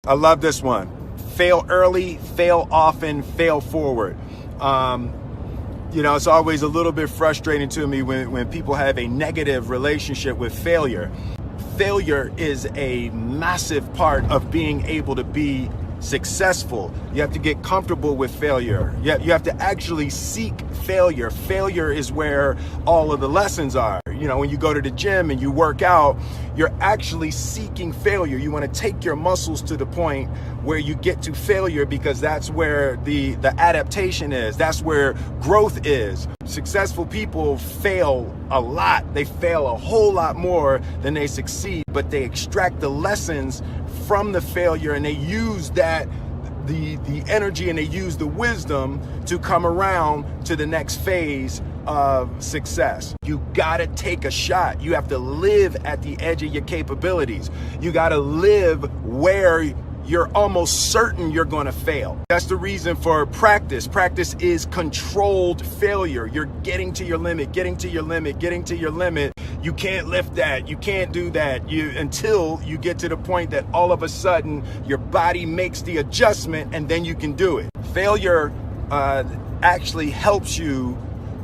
I love this one. Fail early, fail often, fail forward. It's always a little bit frustrating to me when people have a negative relationship with failure. Failure is a massive part of being able to be successful. You have to get comfortable with failure. You have to actually seek failure. Failure is where all of the lessons are. When you go to the gym and you work out, you're actually seeking failure. You want to take your muscles to the point where you get to failure, because that's where the adaptation is. That's where growth is. Successful people fail a lot. They fail a whole lot more than they succeed, but they extract the lessons from the failure, and they use that the energy, and they use the wisdom to come around to the next phase of success. You gotta take a shot. You have to live at the edge of your capabilities. You gotta live where you're almost certain you're gonna fail. That's the reason for practice. Practice is controlled failure. You're getting to your limit, getting to your limit, getting to your limit. You can't lift that, you can't do that, until you get to the point that all of a sudden your body makes the adjustment, and then you can do it. Failure actually helps you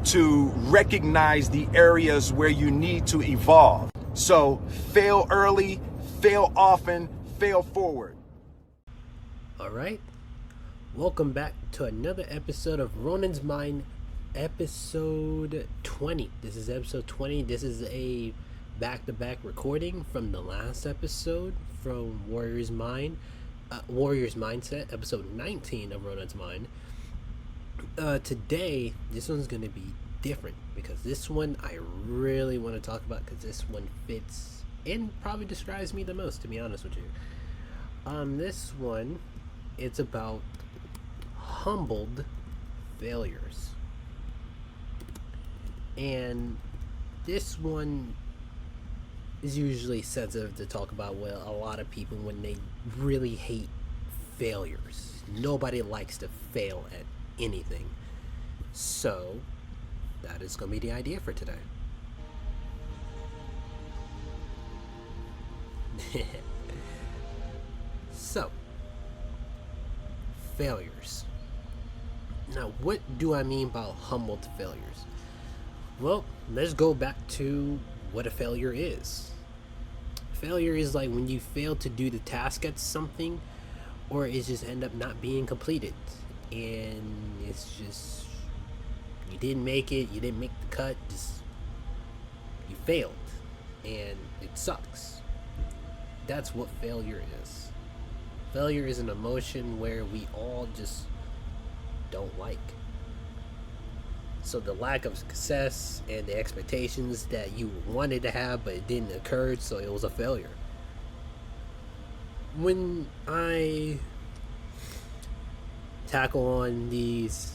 to recognize the areas where you need to evolve. So fail early, fail often, fail forward. All right, welcome back to another episode of Ronin's Mind, episode 20. This is episode 20. This is a back-to-back recording from the last episode from Warrior's Mindset, episode 19 of Ronin's Mind. Today, this one's going to be different, because this one I really want to talk about, because this one fits and probably describes me the most, to be honest with you. This one, it's about humbled failures. And this one is usually sensitive to talk about with a lot of people when they really hate failures. Nobody likes to fail at anything. So that is going to be the idea for today. So, failures. Now, what do I mean by humbled failures? Well, let's go back to what a failure is. Failure is like when you fail to do the task at something, or it just end up not being completed, and it's just you didn't make it, you didn't make the cut, just you failed, and it sucks. That's what failure is. Failure is an emotion where we all just don't like. So the lack of success and the expectations that you wanted to have but it didn't occur, so it was a failure. When I tackle on these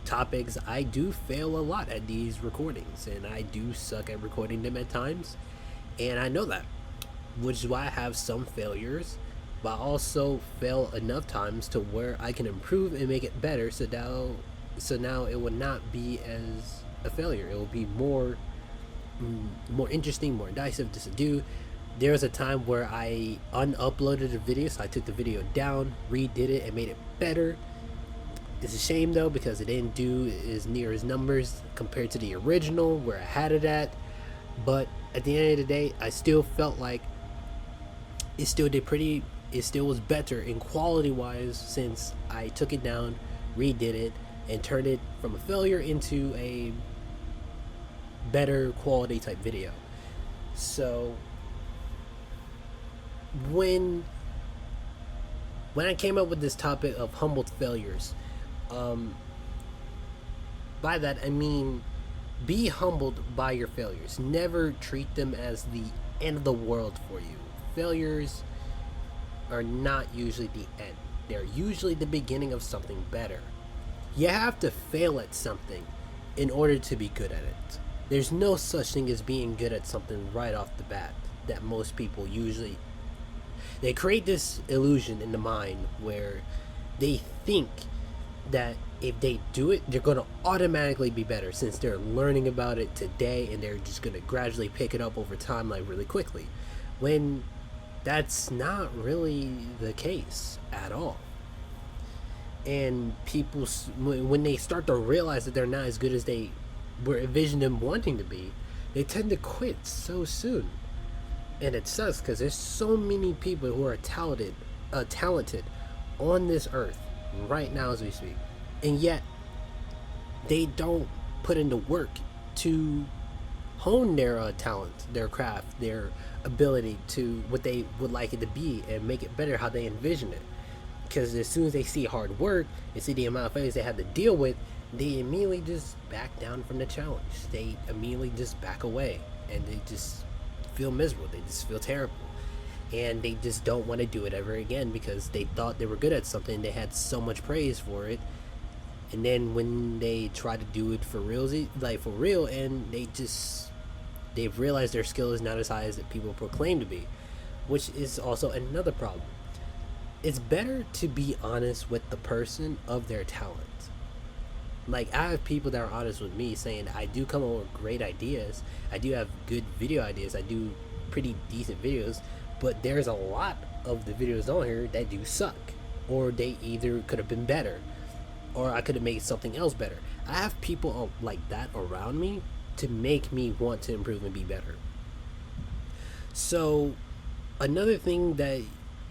topics, I do fail a lot at these recordings, and I do suck at recording them at times, and I know that, which is why I have some failures, but I also fail enough times to where I can improve and make it better, so now it will not be as a failure. It will be more interesting, more decisive to do. There was a time where I unuploaded a video, so I took the video down, redid it, and made it better. It's a shame though, because it didn't do as near as numbers compared to the original where I had it at. But at the end of the day, I still felt like it still was better in quality wise, since I took it down, redid it, and turned it from a failure into a better quality type video. So when I came up with this topic of humbled failures, by that I mean be humbled by your failures. Never treat them as the end of the world for you. Failures are not usually the end. They're usually the beginning of something better. You have to fail at something in order to be good at it. There's no such thing as being good at something right off the bat that most people usually... They create this illusion in the mind where they think that if they do it, they're going to automatically be better, since they're learning about it today and they're just going to gradually pick it up over time, like really quickly. When that's not really the case at all. And people, when they start to realize that they're not as good as they were envisioned them wanting to be, they tend to quit so soon. And it sucks because there's so many people who are talented on this earth right now as we speak, and yet they don't put into work to hone their talent, their craft, their ability to what they would like it to be and make it better how they envision it. Because as soon as they see hard work and see the amount of failures they have to deal with, they immediately just back down from the challenge. They immediately just back away, and they just feel miserable. They just feel terrible, and they just don't want to do it ever again because they thought they were good at something. They had so much praise for it, and then when they try to do it for real, and they've realized their skill is not as high as people proclaim to be, which is also another problem. It's better to be honest with the person of their talent. Like, I have people that are honest with me saying I do come up with great ideas, I do have good video ideas, I do pretty decent videos, but there's a lot of the videos on here that do suck, or they either could have been better, or I could have made something else better. I have people like that around me to make me want to improve and be better. So another thing that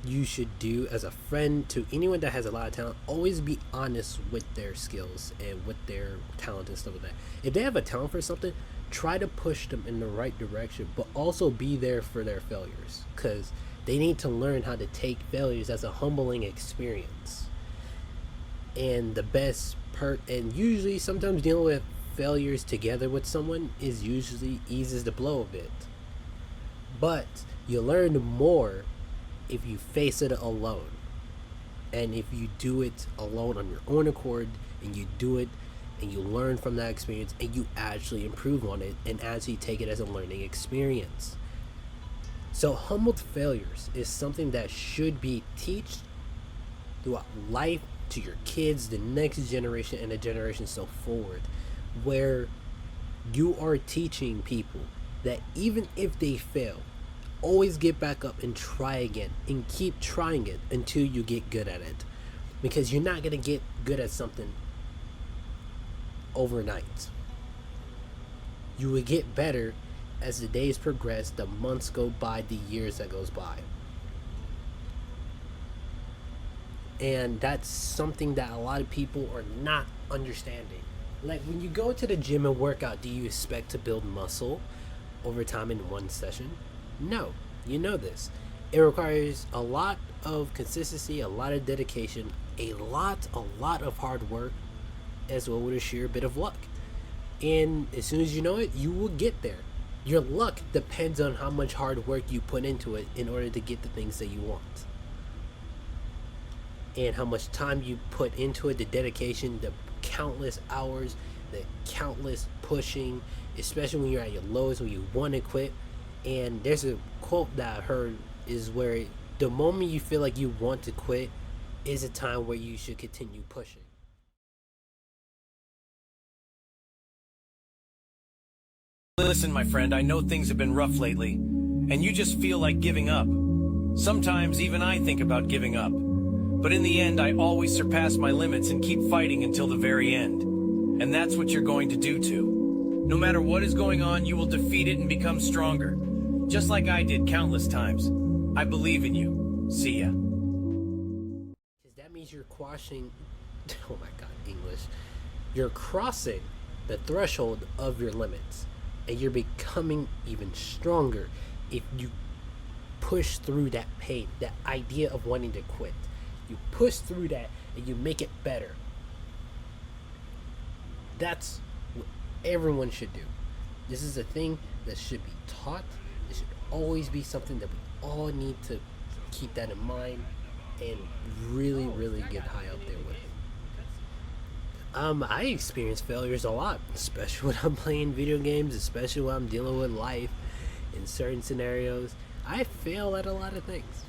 you should do as a friend to anyone that has a lot of talent, always be honest with their skills and with their talent and stuff like that. If they have a talent for something, try to push them in the right direction, but also be there for their failures, because they need to learn how to take failures as a humbling experience. And the best part, and usually sometimes dealing with failures together with someone is usually eases the blow a bit, but you learn more if you face it alone, and if you do it alone on your own accord, and you do it and you learn from that experience and you actually improve on it and actually take it as a learning experience. So humbled failures is something that should be taught throughout life to your kids, the next generation, and the generation so forward, where you are teaching people that even if they fail, always get back up and try again, and keep trying it until you get good at it, because you're not going to get good at something overnight. You will get better as the days progress, the months go by, the years that goes by. And that's something that a lot of people are not understanding. Like, when you go to the gym and work out, do you expect to build muscle over time in one session? No, you know this. It requires a lot of consistency, a lot of dedication, a lot of hard work, as well with a sheer bit of luck. And as soon as you know it, you will get there. Your luck depends on how much hard work you put into it in order to get the things that you want. And how much time you put into it, the dedication, the countless hours, the countless pushing, especially when you're at your lowest, when you want to quit. And there's a quote that I heard is where the moment you feel like you want to quit is a time where you should continue pushing. Listen, my friend, I know things have been rough lately, and you just feel like giving up. Sometimes even I think about giving up. But in the end, I always surpass my limits and keep fighting until the very end. And that's what you're going to do too. No matter what is going on, you will defeat it and become stronger. Just like I did countless times. I believe in you. See ya. That means you're quashing, oh my god, English. You're crossing the threshold of your limits. And you're becoming even stronger if you push through that pain, that idea of wanting to quit. You push through that and you make it better. That's what everyone should do. This is a thing that should be taught. It should always be something that we all need to keep that in mind and really, really get high up there with it. I experience failures a lot, especially when I'm playing video games, especially when I'm dealing with life in certain scenarios. I fail at a lot of things.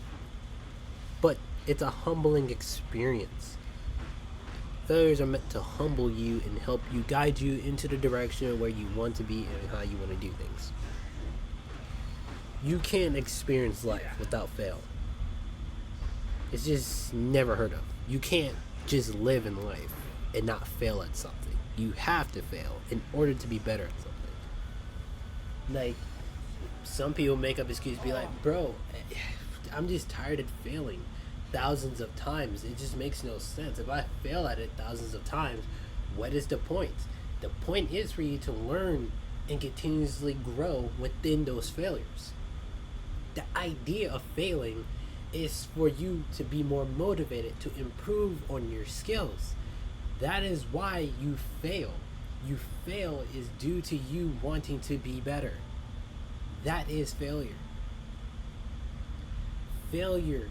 But it's a humbling experience. Failures are meant to humble you and help you, guide you into the direction where you want to be and how you want to do things. You can't experience life without fail. It's just never heard of. You can't just live in life and not fail at something. You have to fail in order to be better at something. Like, some people make up excuses, be like, bro, I'm just tired of failing thousands of times. It just makes no sense. If I fail at it thousands of times, what is the point? The point is for you to learn and continuously grow within those failures. The idea of failing is for you to be more motivated to improve on your skills. That is why you fail. You fail is due to you wanting to be better. That is failure. Failure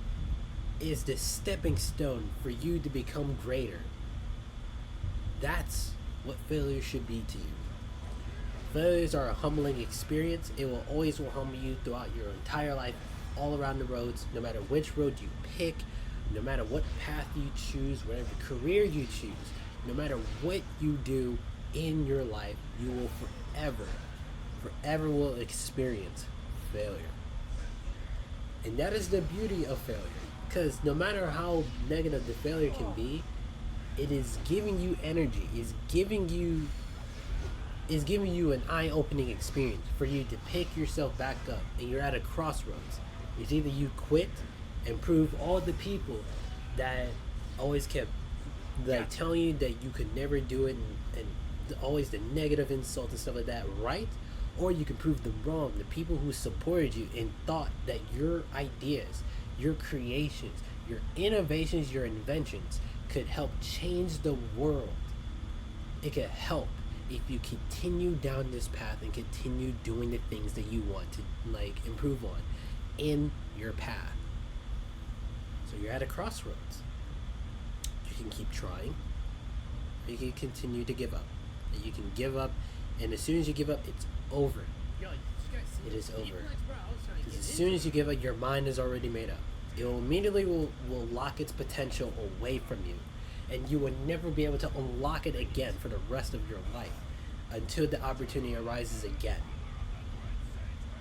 is the stepping stone for you to become greater. That's what failure should be to you. Failures are a humbling experience. It will always humble you throughout your entire life, all around the roads, no matter which road you pick, no matter what path you choose, whatever career you choose, no matter what you do in your life, you will forever will experience failure. And that is the beauty of failure. Because no matter how negative the failure can be, it is giving you energy, is giving you an eye-opening experience for you to pick yourself back up, and you're at a crossroads. It's either you quit and prove all the people that always kept telling you that you could never do it, and always the negative insults and stuff like that, right? Or you can prove them wrong. The people who supported you and thought that your ideas, your creations, your innovations, your inventions could help change the world. It could help if you continue down this path and continue doing the things that you want to improve on in your path. So you're at a crossroads. You can keep trying, or you can continue to give up. And you can give up, and as soon as you give up, it's over. It is over. As soon as you give up, your mind is already made up. It will immediately will lock its potential away from you, and you will never be able to unlock it again for the rest of your life until the opportunity arises again.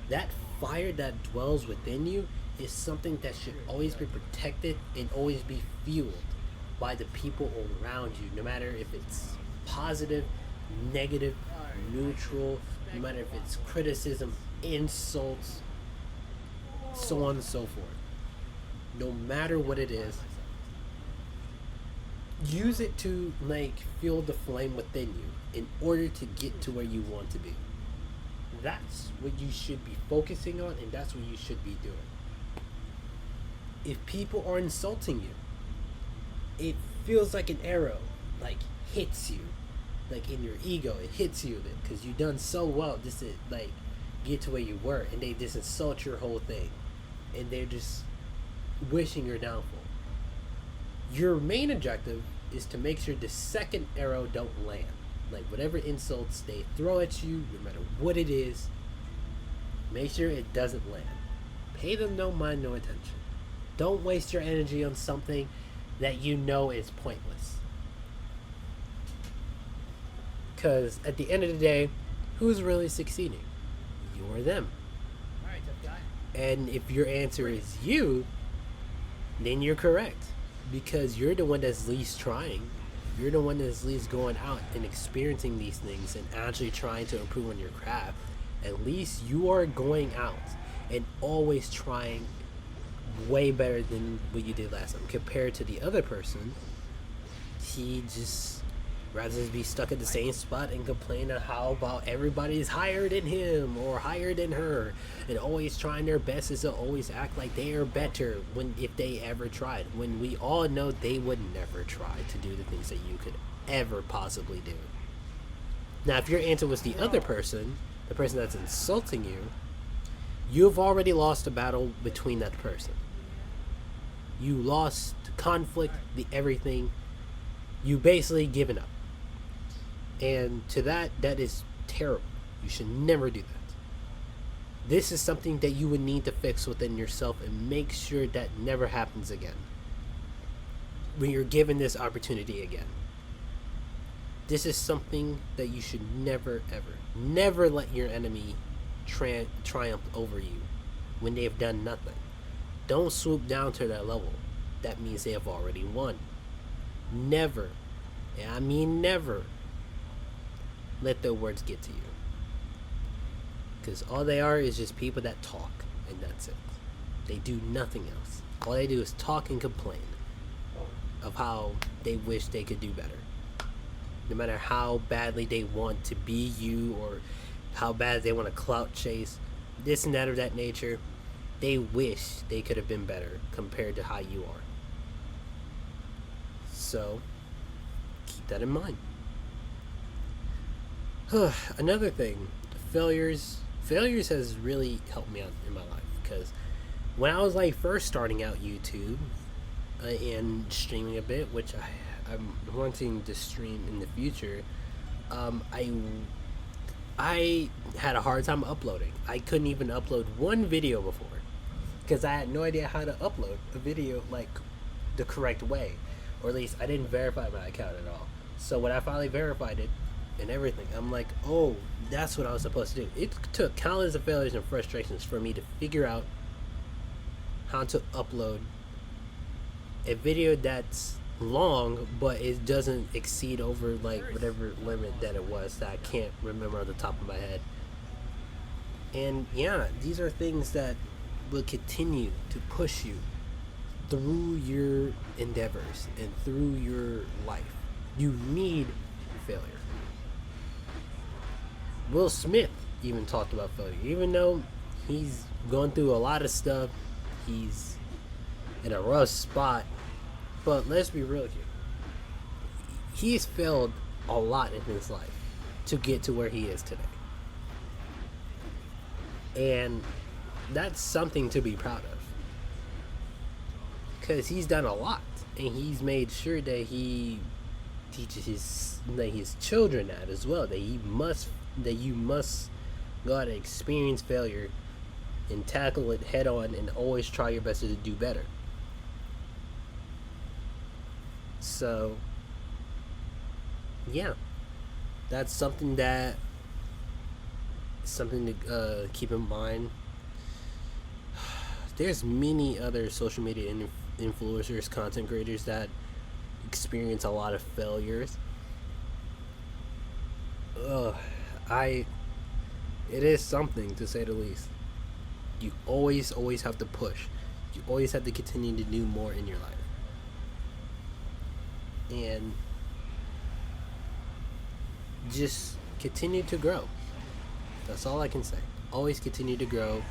That fire that dwells within you is something that should always be protected and always be fueled by the people around you, no matter if it's positive, negative, neutral, no matter if it's criticism, insults, so on and so forth. No matter what it is, use it to fuel the flame within you in order to get to where you want to be. That's what you should be focusing on, and that's what you should be doing. If people are insulting you, it feels like an arrow hits you, in your ego. It hits you because you've done so well just to get to where you were, and they just insult your whole thing, and they're just wishing your downfall. Your main objective is to make sure the second arrow don't land. Whatever insults they throw at you, no matter what it is, make sure it doesn't land. Pay them no mind, no attention. Don't waste your energy on something that you know is pointless. Because at the end of the day, who's really succeeding? You or them. Alright, tough guy. And if your answer is you, then you're correct. Because you're the one that's least trying. You're the one that's least going out and experiencing these things and actually trying to improve on your craft. At least you are going out and always trying way better than what you did last time. Compared to the other person, he just rather be stuck at the same spot and complain on how about everybody's higher than him or higher than her, and always trying their best is to always act like they are better if they ever tried, when we all know they would never try to do the things that you could ever possibly do. Now, if your answer was the other person, the person that's insulting you, you've already lost a battle between that person. You lost the conflict, the everything. You basically given up. And to that is terrible. You should never do that. This is something that you would need to fix within yourself and make sure that never happens again. When you're given this opportunity again. This is something that you should never, ever, never let your enemy triumph over you. when they have done nothing. Don't swoop down to their level. That means they have already won. Never, and I mean never, let their words get to you. Because all they are is just people that talk, and that's it. They do nothing else. All they do is talk and complain of how they wish they could do better. No matter how badly they want to be you, or how bad they want to clout chase, this and that of that nature, they wish they could have been better compared to how you are. So, keep that in mind. Another thing, failures has really helped me out in my life, because when I was like first starting out YouTube and streaming a bit, which I'm wanting to stream in the future, I had a hard time uploading. I couldn't even upload one video before, because I had no idea how to upload a video like the correct way, or at least I didn't verify my account at all. So when I finally verified it and everything, I'm like, oh, that's what I was supposed to do. It took countless of failures and frustrations for me to figure out how to upload a video that's long, but it doesn't exceed over like whatever limit that it was that I can't remember on the top of my head. And yeah, these are things that will continue to push you through your endeavors and through your life. You need failure. Will Smith even talked about failure, even though he's going through a lot of stuff. He's in a rough spot, but let's be real here. He's failed a lot in his life to get to where he is today, and that's something to be proud of, because he's done a lot, and he's made sure that he teaches his children that as well, that you must go out and experience failure and tackle it head on and always try your best to do better. So yeah, that's something to keep in mind. There's many other social media influencers, content creators that experience a lot of failures. It is something, to say the least. You always have to push. You always have to continue to do more in your life. And just continue to grow. That's all I can say. Always continue to grow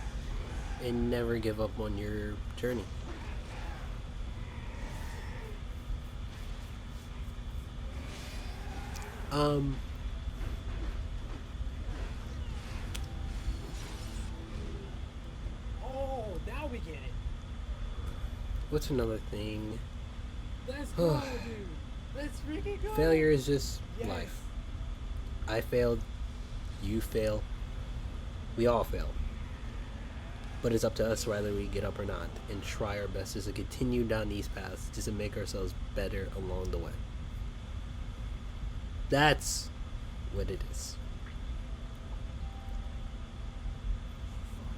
and never give up on your journey. Oh, now we get it. What's another thing? Let's go, dude. Let's freaking go. Failure is just Yes. life. I failed. You fail. We all fail. But it's up to us whether we get up or not, and try our best just to continue down these paths just to make ourselves better along the way. That's what it is.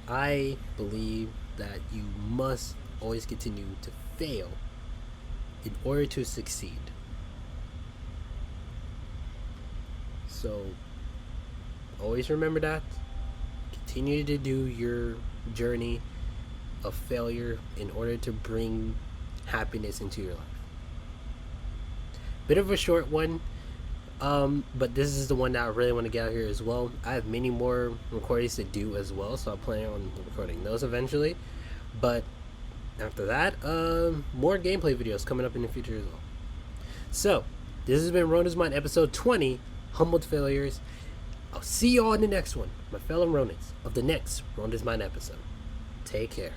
I believe that you must always continue to fail in order to succeed. So always remember that. Continue to do your journey of failure in order to bring happiness into your life. Bit of a short one, but this is the one that I really want to get out here as well. I have many more recordings to do as well, so I'm planning on recording those eventually. But after that, more gameplay videos coming up in the future as well. So this has been Ronin's Mind, episode 20, Humbled Failures. I'll see you all in the next one, my fellow Ronins, of the next Ronin's Mind episode. Take care.